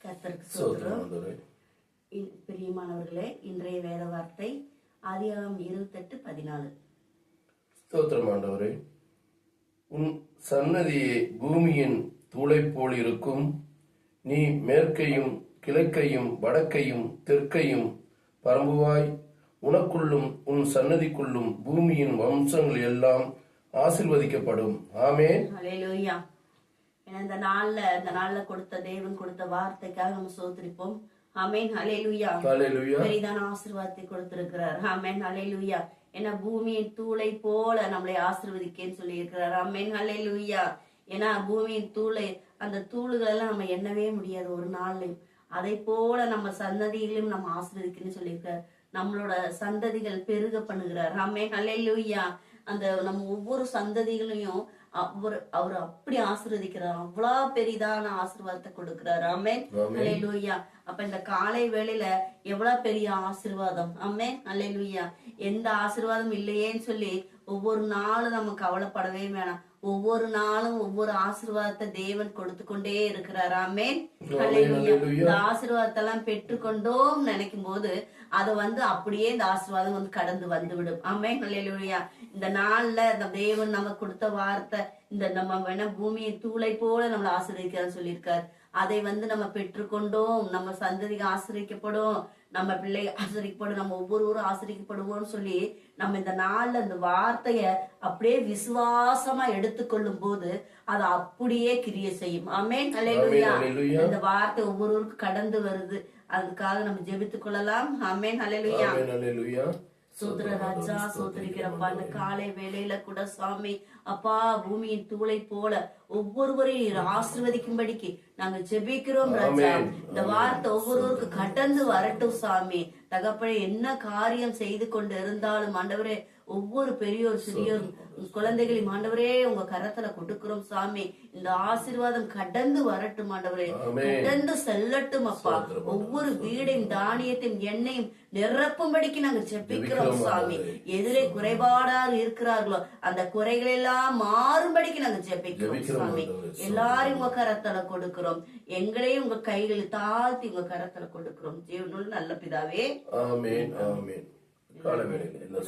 கர்த்தருக்கு ஸ்தோத்திரம். பிரியமானவர்களே, இன்றைய வேத வார்த்தை ஆதியாகமம் 28:14. ஸ்தோத்திரம் ஆண்டவரே. உன் சன்னதியே பூமியின் தூளை போல் இருக்கும். நீ மேற்கையும் கிழக்கையும் வடக்கையும் தெற்கையும் பரம்புவாய். உனக்குள்ளும் உன் சன்னதிக்குள்ளும் பூமியின் வம்சங்கள் எல்லாம் ஆசீர்வதிக்கப்படும். ஆமென். ஹல்லேலூயா. இந்த நாள்ல கொடுத்த தேவன் கொடுத்த வார்த்தைக்காக நம்ம சோத்திரிப்போம். ஆமென். ஹல்லேலூயா. பெரிதான ஆசீர்வாதத்தை கொடுத்திருக்கிறார். ஆமென். ஹல்லேலூயா. ஏன்னா பூமியின் தூளை போல நம்மளை ஆசீர்வதிக்கேன்னு சொல்லி இருக்கிறார். ஆமென். ஹல்லேலூயா. ஏன்னா பூமியின் தூளை, அந்த தூளுகள் எல்லாம் நம்ம எண்ணவே முடியாது ஒரு நாள்லயும். அதை போல நம்ம சந்ததியிலும் நம்ம ஆசீர்வதிக்கணும்னு சொல்லியிருக்கார். நம்மளோட சந்ததிகள் பெருக பண்ணுகிறார். ஆமென். ஹல்லேலூயா. அந்த நம்ம ஒவ்வொரு சந்ததிகளையும் அவர் அப்படி ஆசீர்வதிக்கிறார். அவ்வளவு பெரிதான ஆசீர்வாதத்தை கொடுக்கிறார். ஆமென். ஹல்லேலூயா. அப்ப இந்த காலை வேளையில எவ்வளவு பெரிய ஆசீர்வாதம். ஆமென். ஹல்லேலூயா. எந்த ஆசீர்வாதம் இல்லையேன்னு சொல்லி ஒவ்வொரு நாளும் நம்ம கவலைப்படவே வேணாம். ஒவ்வொரு நாளும் ஒவ்வொரு ஆசீர்வாதத்தை தேவன் கொடுத்து கொண்டே இருக்கிறார். ஆமென். ஹல்லேலூயா. இந்த ஆசீர்வாதத்தை எல்லாம் பெற்றுக்கொண்டோம் நினைக்கும் போது அதை அப்படியே இந்த ஆசீர்வாதம் கடந்து வந்து விடும். ஆமென். ஹல்லேலூயா. இந்த நாள்ல இந்த தேவன் நமக்கு கொடுத்த வார்த்தை, இந்த நம்ம பூமியை தூளை போல நம்மளை ஆசீர்வதிக்கிறான்னு சொல்லியிருக்காரு. அதை நம்ம பெற்றுக்கொண்டோம். நம்ம சந்ததிக்கு ஆசிரியக்கப்படும், நம்ம பிள்ளை ஆசிரியக்கப்படும், நம்ம ஒவ்வொருவரும் ஆசிரியக்கப்படுவோம்னு சொல்லி நம்ம இந்த நாள்ல இந்த வார்த்தைய அப்படியே விசுவாசமா எடுத்துக்கொள்ளும் போது அது அப்படியே கிரியை செய்யும். ஆமென். ஹல்லேலூயா. இந்த வார்த்தை ஒவ்வொருவருக்கும் கடந்து வருது. அதுக்காக நம்ம ஜெபித்துக் கொள்ளலாம். ஆமென். ஹல்லேலூயா. சோதர ராஜா, சோதரிக்கிறப்பா இந்த காலை வேளையில கூட சுவாமி அப்பா, பூமியின் தூளை போல ஒவ்வொருவரையும் ஆசீர்வதிக்கும்படிக்கு நாங்க ஜெபிக்கிறோம் ராஜா. இந்த வார்த்தை ஒவ்வொருவருக்கு கடந்து வரட்டும் சாமி. தகப்பனே, என்ன காரியம் செய்து கொண்டு இருந்தாலும் ஆண்டவரே, ஒவ்வொரு பெரியோர் சிறியோர் குழந்தைகளையும் ஆண்டவரே உங்க கரத்துல கொடுக்கிறோம் சாமி. இந்த ஆசீர்வாதம் கடந்து வரட்டும் ஆண்டவரே, கடந்து செல்லட்டும் அப்பா. ஒவ்வொரு வீடையும் தானியத்தையும் எண்ணெயும் நிரப்பும்படிக்கு நாங்க ஜெபிக்கிறோம் சாமி. எதிரே குறைபாடாக இருக்கிறார்களோ அந்த குறைகள் எல்லாம் மாறும்படிக்கு நாங்க ஜெபிக்கிறோம் சாமி. எல்லாரும் உங்க கரத்துல கொடுக்கிறோம். எங்களையும் உங்க கைகளில் தாழ்த்தி உங்க கரத்துல கொடுக்கிறோம். ஜீவனுள்ள நல்ல பிதாவே. ஆமென். ஆமென். காலை வேளையில